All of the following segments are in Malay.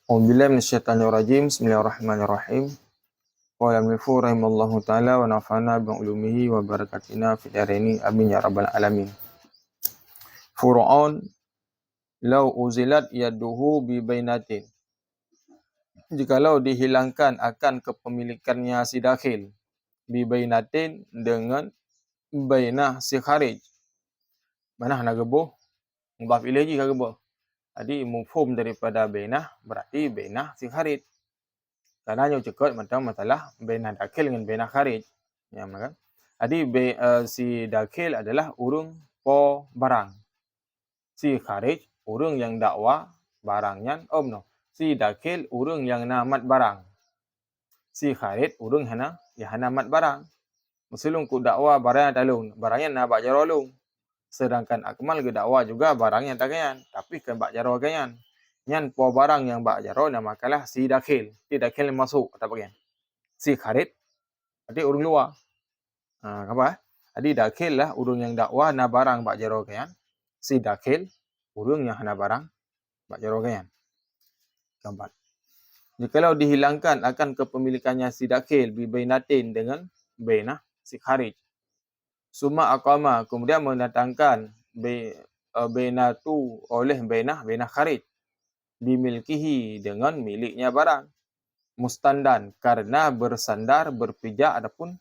A'udzubillahi minasyaitonir rajim. Bismillahirrahmanirrahim. Qala al-mu'allif rahimallahu taala wa nafa'ana bi ulumihi wa barakatina fid dharaini amin ya rabbal alamin. Fur'aun law uzilat yaduhu bi bainatin. Jikalau dihilangkan akan kepemilikannya si dakhil bi bainatin dengan bainah si kharij. Manah nak gebuh mudhaf ilaihi ka gebuh. Jadi mafhum daripada bainah berarti bainah si kharij. Karena yang cekut macam masalah bainah dakhil dengan bainah kharij. Ya, kan? Jadi si dakhil adalah urung po barang. Si kharij urung yang dakwa barangnya no. Si dakhil urung yang namat barang. Si kharij urung yang namat barang. Musulung ku dakwa barang talung, barangnya na bak jaro lung. Sedangkan akmal ke dakwa juga barangnya tagayan, tapi kan bak jaro gayan. Nyan po barang yang bak jaro namakalah si dakhil. Si dakhil yang masuk atau bagian. Si kharij jadi urung luar. Apa? Jadi dakhil lah urung yang dakwa na barang bak jaro gayan. Si dakhil urung yang hana barang bak jaro gayan. Keempat. Jikalau dihilangkan akan kepemilikannya si dakhil bi bainatin dengan bainah si kharij. Summa aqama kemudian mendatangkan bainatu oleh bainah kharij bimilkihi dengan miliknya barang. Mustandan karena bersandar berpijak adapun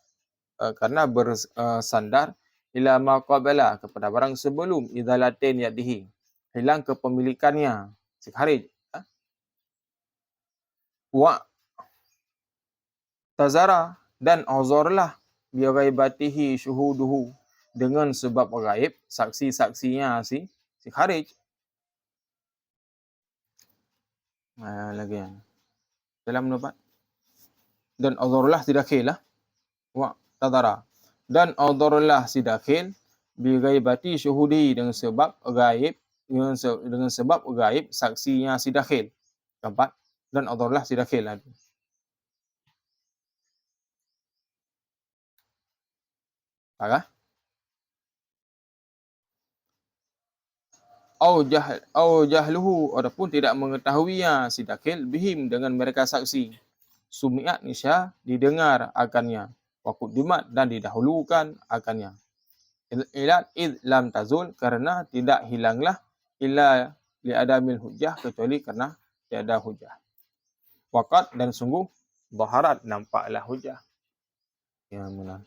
karena bersandar ila ma qabala kepada barang sebelum izalatin yadihi hilang kepemilikannya si kharij. Wa tazara dan uzurlah bi ghaibatihi syuhuduhu dengan sebab gaib saksi-saksinya si kharij. Lagi yang dalam pendapat dan uzurlah si dakhil lah. Wa tazara dan uzurlah si dakhil bi ghaibati syuhudi dengan sebab gaib dengan sebab gaib saksinya si dakhil. Keempat, dan uzurlah si dakhil lah. Apakah? Au jahluhu ataupun tidak mengetahuinya si dakhil bihim dengan mereka saksi. Sumi'at nisya didengar akannya. Wakudimat dan didahulukan akannya. Ilat id lam tazul karena tidak hilanglah illa li'adamil hujjah kecuali karena tiada hujjah. Waqat dan sungguh baharat nampaklah hujjah. Ya benar.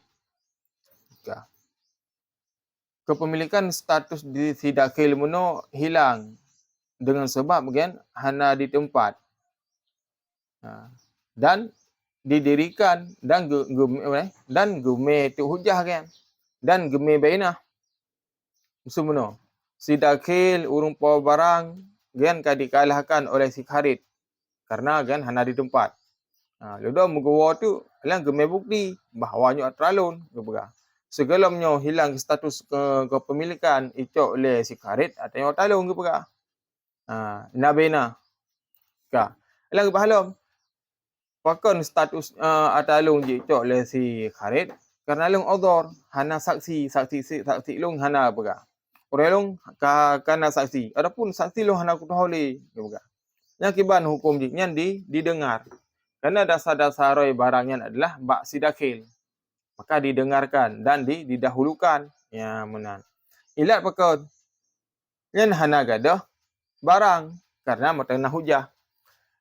Kepemilikan status di si dakhil muno hilang dengan sebab kan hana di tempat. Dan didirikan dan gume tu hujah kan. Dan gume bainah. Semua si dakhil urung po barang kan dikalahkan oleh si kharij karena kan hana di tempat. Lalu mugawa tu lang gume bukti bahawanya atralun gebegang. Segelamnya hilang status kepemilikan icok oleh si kharij atau yang talung ke pega. Nabena. Ka. Elang bahalom. Pakon status atalung je icok oleh si kharij karena long odor hana saksi long hana pega. Orang long kana saksi. Adapun saksi long hana kutahole ke pega. Yang kiban hukum je nyan didengar. Karena dasar-dasar barangnya adalah bak si dakhil. Maka didengarkan dan didahulukan. Ya menan. Ilat pakon. Yang hana gadah barang karena matana hujah.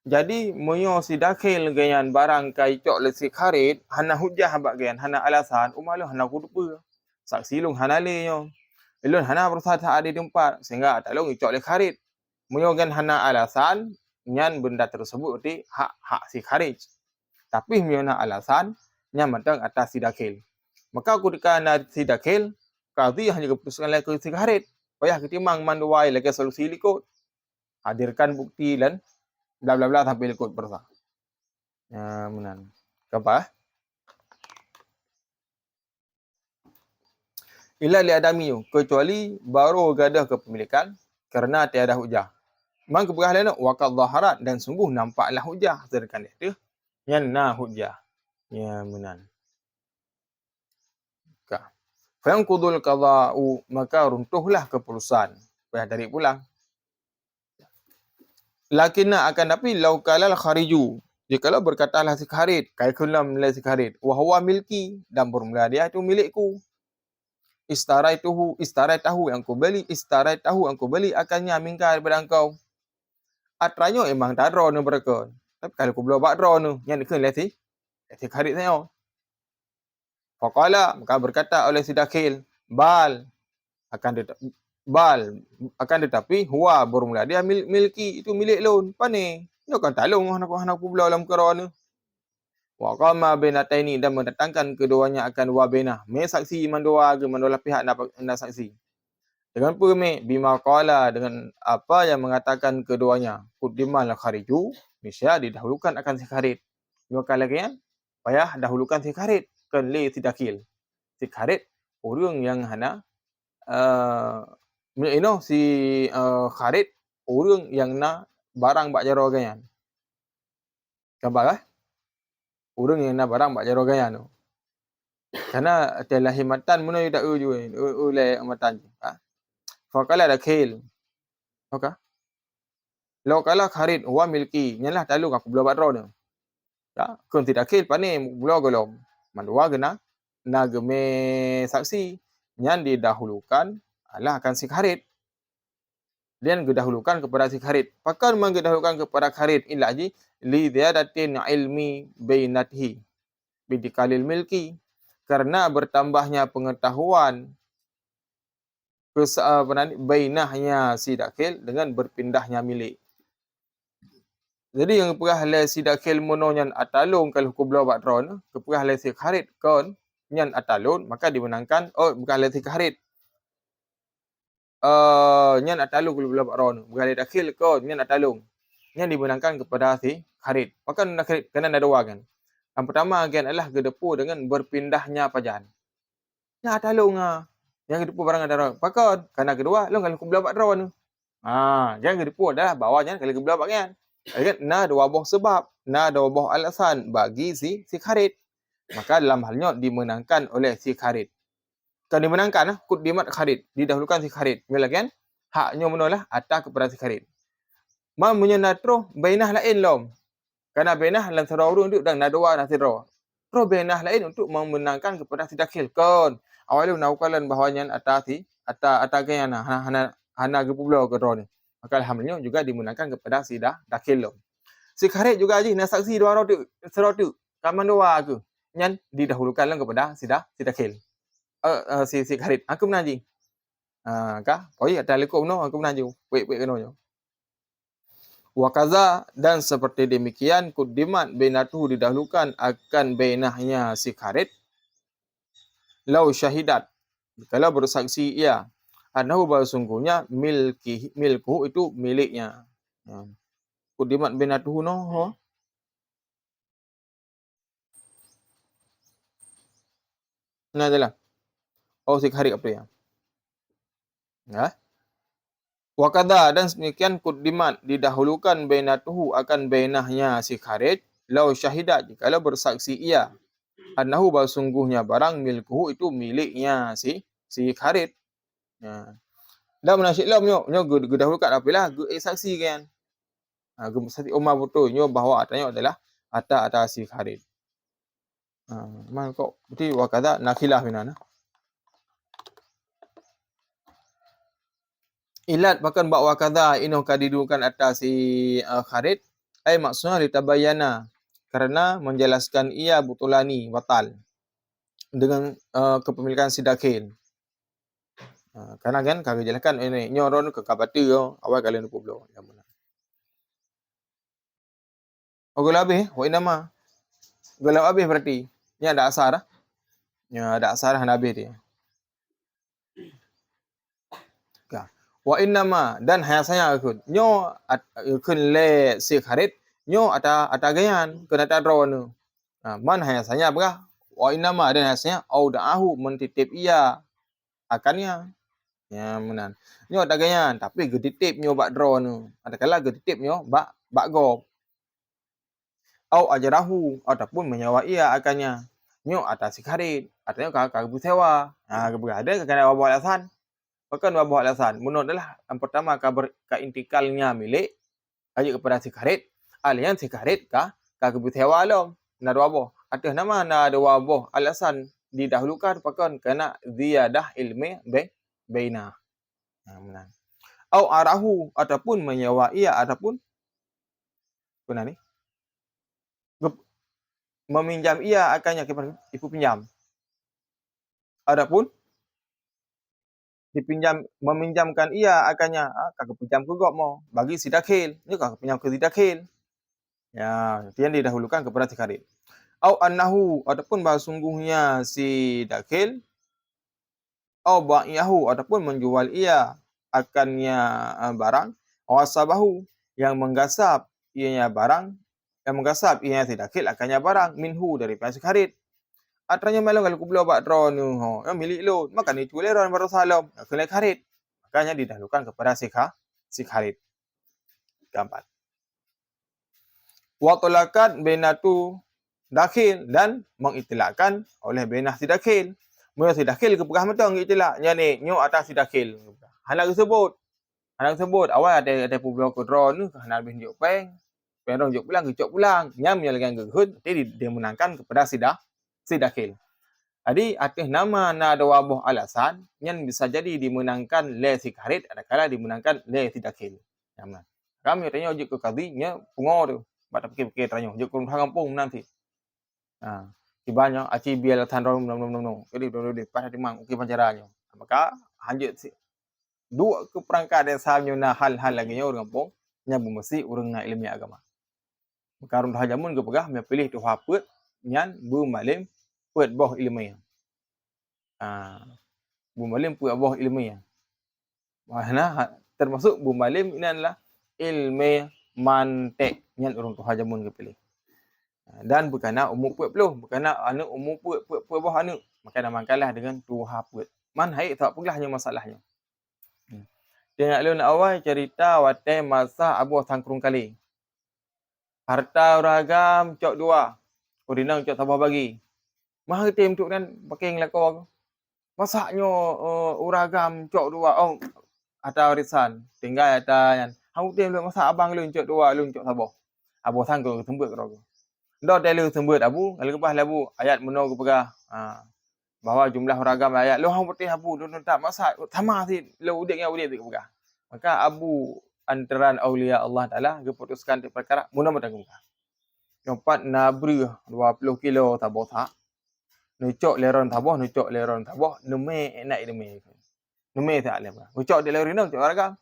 Jadi moyo si dakhil gayan barang kai cok le si kharij hana hujah bak gayan hana alasan umalu hana kudupa. Saksi long hana le yo. Elon hana berusaha ada tempat sehingga tak long cok le kharij. Moyo gan hana alasan nyan benda tersebut di hak si kharij. Tapi moyo na alasan nyan matang atas si dakhil. Maka ketika na si dakhil, qadhi hanya keputusan lagi si kharij. Payah ketimang manduai lagi solusi likut. Hadirkan bukti dan bla bla bla sampai likut bersah. Ya, menan. Apa? Illa li adami kecuali baru gadah kepemilikan kerana tiada hujah. Mang keperah lain waqad zaharat dan sungguh nampaklah hujah sedangkan dia yang na hujah. Ya menan. Fayangqudul qada'u maka runtuhlah keputusan. Payah dari pulang. Lakinna akan tapi lau kalal khariju. Jikalau berkatalah si kharid, kaikulam la si kharid, wa huwa milki, dan bermula dia itu milikku. Istaraitahu yang ku beli akannya minka daripada engkau. Atranyo emang tak draw ni mereka. Tapi kalau ku belum buat draw ni, yang dikena lesi kharid saya. Faqala, maka berkata oleh si dakil, bal akan tetapi huwa bermula dia milki, itu milik lon. Pane, yo kan talung anak pula dalam kerana. Wa qama bainataini, dan mendatangkan keduanya akan wa bainah. Me saksi mandua pihak nak saksi. Dengan apa me? Bima qala, dengan apa yang mengatakan keduanya. Quddimal khariju, niscaya didahulukan akan si kharid. Maka lagi kan? Payah dahulukan si kharid. Kan li si dakil. Si kharid, orang yang hana si kharid, orang yang na barang bak jaro ganyan. Gambar lah? Orang yang na barang bak jaro ganyan tu. Karena telah himatan muna yu dak ulai amatan. Faqala dakil. Okay. Lau kala kharid huwa milki, nyalah talung aku belum buat draw ni. Ya, kun tidak dakil pani belum golom. Mandua gena na geme saksi nyan didahulukan alah akan si kharid. Dan didahulukan kepada si kharid. Pakan mengdahulukan kepada kharid illa ji li ziyadatin ilmi bainatihi bidikalil milki, karena bertambahnya pengetahuan bainahnya si dakil dengan berpindahnya milik. Jadi yang perah le si dakil mono nyan atalung kalau ku belau buat draw, keperah le si kharid kon nyan atalun, maka dimenangkan bukan le si kharid. Nyan atalung kalau belau buat draw, bukan le dakil kon nyan atalung. Nyan dimenangkan kepada si kharid. Maka nak kharid kena ada dua kan. Yang pertama kan adalah gedepu dengan berpindahnya pajan. Nyan atalung yang gedepu barang ada. Pakon karena kedua long kalau ku belau buat draw ni. Yang gedepu adalah bawahnya kalau ku belau buat kan. Kan na dua buah sebab, na dua buah alasan bagi si kharid. Maka dalam halnya dimenangkan oleh si kharid. Kan dimenangkan quddimat kharid, didahulukan si kharid. Bila kan haknya menalah atas kepada si kharid. Ma menyenatro bainah lain lom. Karena bainah dalam surah untuk dan nadwa nasiro. Pro bainah lain untuk memenangkan kepada si dakil. Kon awalu naukalan bahawanya atas kan hana gepulau ke draw ni. Maka alhamdulillah juga dimenangkan kepada si dakil lo. Si kharid juga aja nak saksi dua orang tu serotu kaman dua aku nyan didahulukan lang kepada si dakil. Si kharid aku menaji. Kah? Oi ada lekuk no aku menaji. Wait kenonya. Wa kaza, dan seperti demikian quddimat bainatuhu, didahulukan akan bainahnya si kharid. Lau syahidat, kalau bersaksi ia annahu sungguhnya milkuhu itu miliknya. Quddimat bainatuhu no. Nah adalah si kharid apa ya? Wakada, dan demikian quddimat, didahulukan bainatuhu akan bainahnya si kharid. Lau syahidat, kalau bersaksi ia annahu sungguhnya barang milkuhu itu miliknya si kharid. Dah menasyid lam nyo dahulukan apalah saksi kan. Saksi Umar betul nyo bahawa atanya adalah atas si kharid. Mal kok berarti wakada nakhilah binana. Ilat bahkan bak wakada ino kadidukan atas si kharid, maksudnya ditabayana, karena menjelaskan ia butulani batal dengan kepemilikan si dakil. Karena kan kalau jelaskan ini nyoron ke kapatu awal kalian publo yang benar. Gula habis, wa inama. Gula habis berarti. Ni ada asar. Ya ada asar hana habis dia. Wa innama, dan hayasanya akun nyo kun le si kharid nyo ata gayan kun ata draw nu. Man hayasanya berah wa innama, dan hayasanya audaahu mentitip ia akannya. Ya menan. Nyo ata gayan tapi geditip nyo bak draw nu. Ada kala geditip nyo bak go. Au ajarahu, ataupun menyewa ia akannya. Nyo atas si kharid, artinya kagak sewa. Ada kena bawa alasan. Bahkan dua buah alasan. Menurut adalah yang pertama intikalnya milik. Ajak kepada si karet. Alian si karet ka kebutuhan alam. Na dua boh. Atau nama na dua boh. Alasan didahulukan pakai kena ziyadah ilmi baina. Nah, au arahu ataupun menyewa ia ataupun guna ni meminjam ia akannya kepada ibu pinjam. Adapun meminjamkan ia akannya kakak pinjam ke gok mau bagi si dakhil ni kakak pinjam ke si dakhil. Ya, yang didahulukan kepada si karet. Au annahu ataupun bahawa sungguhnya si dakhil au ba'iyahu ataupun menjual ia akannya barang wasabahu yang menggasap ianya barang yang menggasap ianya si dakhil akannya barang minhu dari si karet. Atranya malam kalau kubelah buat draw ni yang milik lu maka ni culik ron baru salam kena karet. Makanya didahulukan kepada si karet. Keempat. Wa talakat bainatu dakhil dan mengitilakkan oleh bainah si dakhil. Mula si dakhil ke pegah metong itilak nya ni nyu atas si dakhil. Hanak tersebut awal ada publok ke draw ni hanak bin juk peng. Peng juk pulang kecok pulang. Nyam yang lagi gehut dia menangkan kepada si dakhil. Jadi atas nama na ada wabah alasan yang bisa jadi dimenangkan le si karet ada kala dimenangkan le si dakhil. Nyaman. Kami tanya ujuk ke kadi nya pungo tu. Bata fikir-fikir tanya ujuk kurang kampung nanti. Tibanya aci biar tandro no. Jadi pas dimang okey pancaranya. Maka hanjut si dua ke perangkat desa na hal-hal lagi nya orang kampung nya mesti urang ilmu agama. Maka run hajamun ke pegah me pilih tu haput nyan bu malim puat boh ilmu. Bu malim puat boh ilmu. Mana termasuk bu malim ini adalah ilmu mantek nyan urang tu hajamun ke pilih. Dan berkena umur puat peluh, berkena anu umur puat boh anu. Maka namakanlah dengan tu haput. Man hai tak pegah hanya masalahnya. Tengok lu nak awal cerita watai masa Abu Sangkrung kali. Harta ragam cok dua. Urinang cok tabah bagi. Mahal tim tu kan pakai ngelakau. Masaknya uragam cok dua. Oh, atau warisan. Tinggal ada yang. Hang tim lu masak abang lu cok dua, lu cok tabah. Abu Sangkrung tembuk kau. Dah telu sembut abu, kalau kebah labu ayat meno ke pegah. Bahawa jumlah ragam ayat lu hang putih abu dun tak masak sama si lu udik tu ke pegah. Maka abu antaran aulia Allah Taala keputuskan di perkara mudah-mudah ke pegah. Empat nabri 20 kilo tabah tak. Nucok leron tabah, neme enak neme. Neme tak le bah. Ucok de leron cok ragam.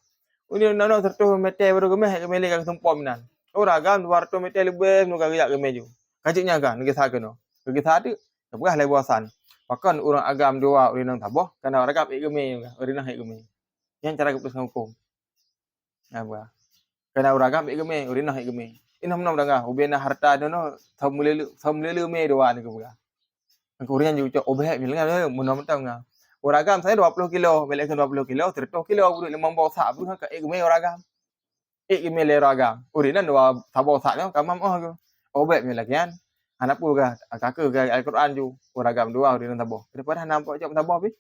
Uni nono tertuh mete baru gemeh gemele ka tumpom nan. Ragam 200 meter lebih nu kagak ke meju. Kajiknya kan ngi sakeno. Ngi sadu pegah le buasan. Bahkan orang agam dua orang tabah kana ragam igeme orang nak igeme. Yang cara keputusan hukum. Apa? Kana ragam igeme orang nak igeme. Inam nam danga ubena harta dono samulele me doa ni pegah. Korean juga obeh milengan munam tanga. Ragam saya 20 kilo, melek 20 kilo, 30 kilo budak 5 bawa sak budak ka igeme ragam. Email ragam. Urinan dua tabau saknya kamam ke. Obek melakian. Anak pun ke kakak ke Al-Quran ju. Ragam dua urinan tabau. Daripada nampak jap tabau habis.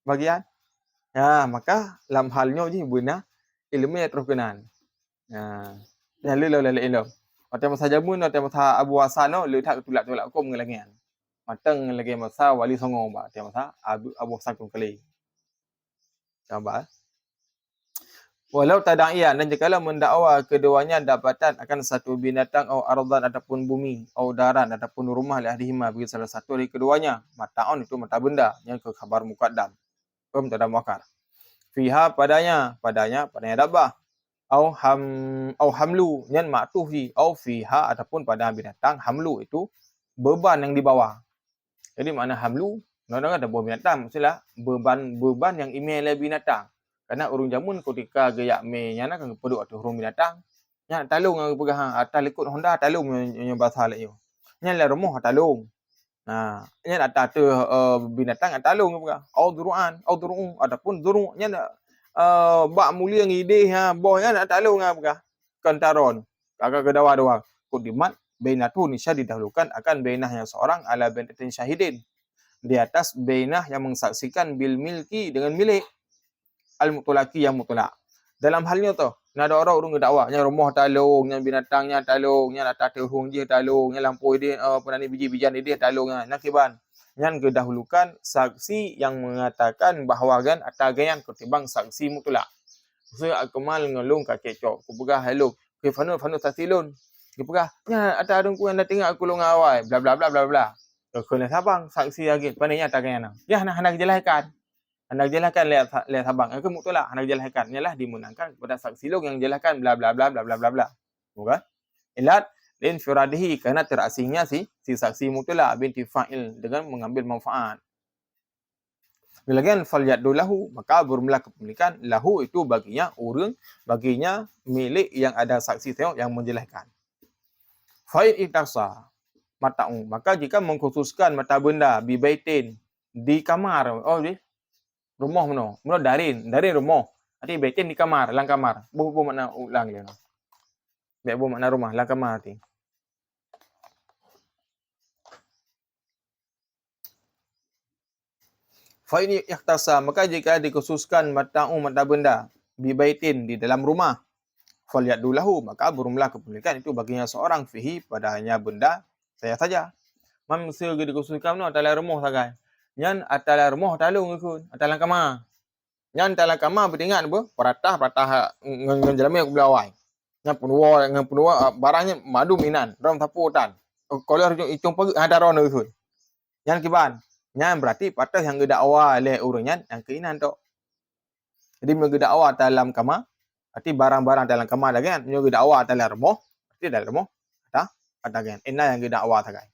Bagian. Ya, maka dalam halnya je benar ilmu yang terkenan. Ya, lalu. Atau masa jamun atau masa Abu Hasan lu tak tulak-tulak hukum ngelagian. Matang lagi masa Wali Songo ba, atau masa Abu Hasan kali. Coba. Walau tadaiyan dan jikalau mendakwa keduanya dapatan akan satu binatang atau ardan ataupun bumi atau daran ataupun rumah li ahdihima bagi salah satu dari keduanya, mata'un itu mata benda yang ke khabar muqaddam mubtada muakhar fiha padanya dabbah au hamlu yang ma'tufi au fiha ataupun pada binatang hamlu itu beban yang dibawa. Jadi makna hamlu kadang-kadang ada buah binatang maksudnya beban yang email binatang. Karena urung jamun ketika gayak me nya nak peduk atu urung binatang. Nya talung ang pegang atas likut Honda talung nya bahasa lek yo. Nya la rumah talung. Nya atas tu binatang talung pegang. Au duru'un ataupun duru' nya bak mulia ngide boh nya talung pegang. Kantaron. Agak kedawa-dawa. Kudimat bainatu nisya didahulukan akan bainahnya seorang ala bainatin syahidin. Di atas bainah yang mengsaksikan bil milki dengan milik al-mutlaqi yang mutlak. Dalam halnya tu, Nak ada orang urung dakwah, nya rumah talung, nya binatangnya talung, nya atas terung dia talung, nya lampoi dia apa ni biji-bijian dia talung nak kiban. Nyan kedahulukan saksi yang mengatakan bahawa kan atagayan ketimbang saksi mutlak. So akmal ngelung ka kecok, ku pegah halung, ke fanu tasilun. Ku pegah, nya ada adung ku yang tengok aku long awai, bla bla bla bla bla. Kena sabang saksi lagi, pandainya atagayan. Ya nak jelaskan. Hendak jelaskan lihat sabang. Aku mutlak hendak jelaskan. Ialah dimenangkan kepada saksi long yang jelaskan bla bla bla bla bla bla bla. Bukan? Ilat lin firadihi kerana terasingnya si saksi mutlak binti fa'il dengan mengambil manfaat. Bila kan falyaddu lahu, maka bermula kepemilikan lahu itu baginya urang, baginya milik yang ada saksi tengok yang menjelaskan. Fa'il iktasa mata'u, maka jika mengkhususkan mata benda bi baitin di kamar, rumah mana? Mana darin rumah. Arti baitin di kamar, lang kamar. Apa makna ulang dia? Apa makna rumah, lang kamar arti. Fa ini ikhtasa, maka jika dikhususkan mata benda bi baitin di dalam rumah, falyaddu lahu, maka bermula kepemilikan itu baginya seorang fihi padanya benda saya saja. Mamsa dikhususkan no dalam rumah sagai. Nyan atala rumah talung ikut, atala kamar. Nyan dalam kamar beringat apa? Peratah ngejelami aku belawai. Nyan penua barangnya madu minan, rom tapu hutan. Kalau itu pagi ada ron itu. Nyan kiban. Nyan berarti patah yang gedak awal le urunyan yang keinan tok. Jadi menggedak awal dalam kamar, berarti barang-barang dalam kamar lagi kan. Menggedak awal dalam rumah, berarti dalam rumah ada kan. Ina yang gedak awal sagai.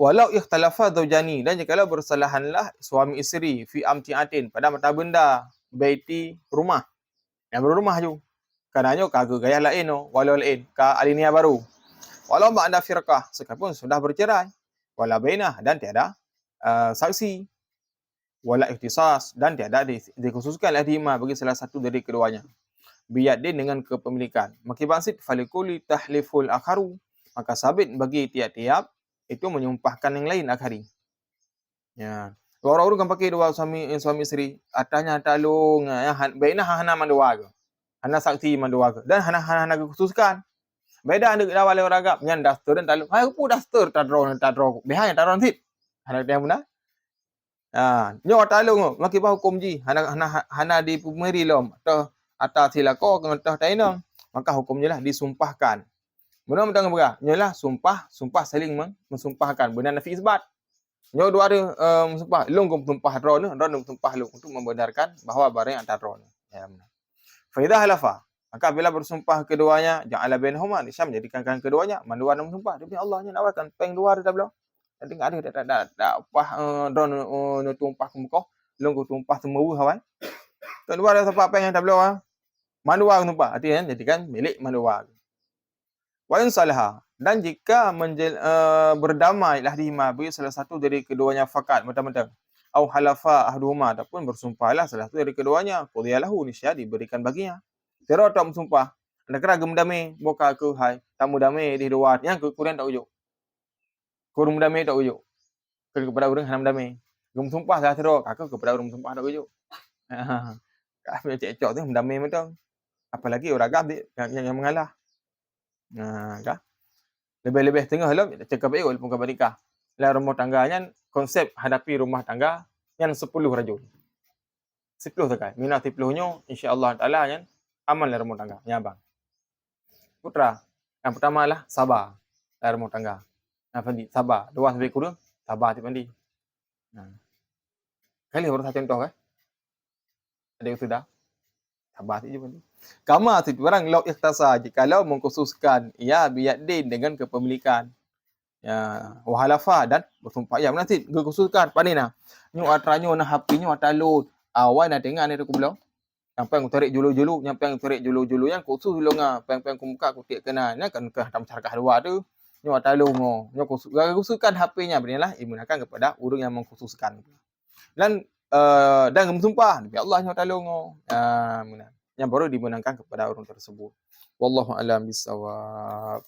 Walau ikhtalafa zaujani, dan jikalau bersalahanlah suami isteri fi amtiatin pada mata benda baiti rumah. Yang berumah ju. Karenanya kagak gaya lain walau lain ka alinia baru. Walau ba'da firqah, sekalipun sudah bercerai. Wala bainah, dan tiada saksi. Wala ikhtisas, dan tiada dikhususkan adhima bagi salah satu dari keduanya. Biyadin dengan kepemilikan. Makibasid falikuli tahliful akharu, maka sabit bagi tiap-tiap itu menyumpahkan yang lain akhari. Ya. Orang-orang kan pakai dua suami isteri, atanya talung, ya baiklah hana mandua ke. Hana saksi mandua ke. Dan hana khususkan. Beda anda awal orang agak nyan daster dan talung. Hai pu daster tadro. Behang tadro nanti. Hana dia benar. Nyo talung maki ba hukum ji. Hana di pumeri lom. Atau silako ngentah tainam. Maka hukumnya lah disumpahkan. Benar mentang berah. Nyalah sumpah saling mensumpahkan. Benar nafi isbat. Nyo dua ada sumpah. Long kum tumpah ron tumpah long untuk membenarkan bahawa barang yang antara ron. Ya benar. Fa idza halafa, maka bila bersumpah keduanya, ja'ala bainahuma, Islam menjadikan keduanya mandua dan sumpah. Demi Allah nya nawakan peng dua dah belum. Jadi ada apa ron tumpah kumko, long kum tumpah semua hawan. Kedua ada sampai peng yang dah belum. Mandua sumpah. Artinya jadikan milik mandua. Wa in salaha, dan jika berdamai lahdihima bagi salah satu dari keduanya fakat mentang-mentang au halafa ahduhuma, ataupun bersumpahlah salah satu dari keduanya, qudhiyalahu, niscaya diberikan baginya. Tero tak bersumpah, anda kira gem damai boka ke hai tamu damai di luar yang kemudian tak ujuk. Kurung damai tak ujuk. Kepada orang hanam damai. Gem sumpah salah tero kakak kepada orang sumpah tak ujuk. Kak cecok tu damai betul. Apalagi orang agam yang mengalah. Kah? Lebih-lebih tengah lah cakap baik walaupun khabar nikah. Dalam rumah tangganya konsep hadapi rumah tangga yang 10 rajul. 10 sakai. Minat 10-nya insya-Allah taala yang aman dalam rumah tangga. Ya bang. Putra, yang pertama lah sabar dalam rumah tangga. Pandi sabar. Dua sampai kurang sabar ti pandi. Kali baru satu contoh Ada yang sudah sabar ti je pandi. Kama tu barang law ikhtasa, jikalau mengkhususkan biyadin dengan kepemilikan. Wahalafa, dan bersumpah nanti khususkan panina. Nyu atranyo na HP-nyo atalut. Awai na tengah ni aku belum. Yang peng tarik julu-julu, yang peng tarik julu-julu yang khusus dulu peng kumka ku tik kena nya kan ke dalam masyarakat luar tu. Nyu atalung nyu khususkan HP-nya berilah digunakan kepada orang yang mengkhususkan. Dan bersumpah demi Allah nyu atalung yang baru dimenangkan kepada orang tersebut. Wallahu a'lam bissawab.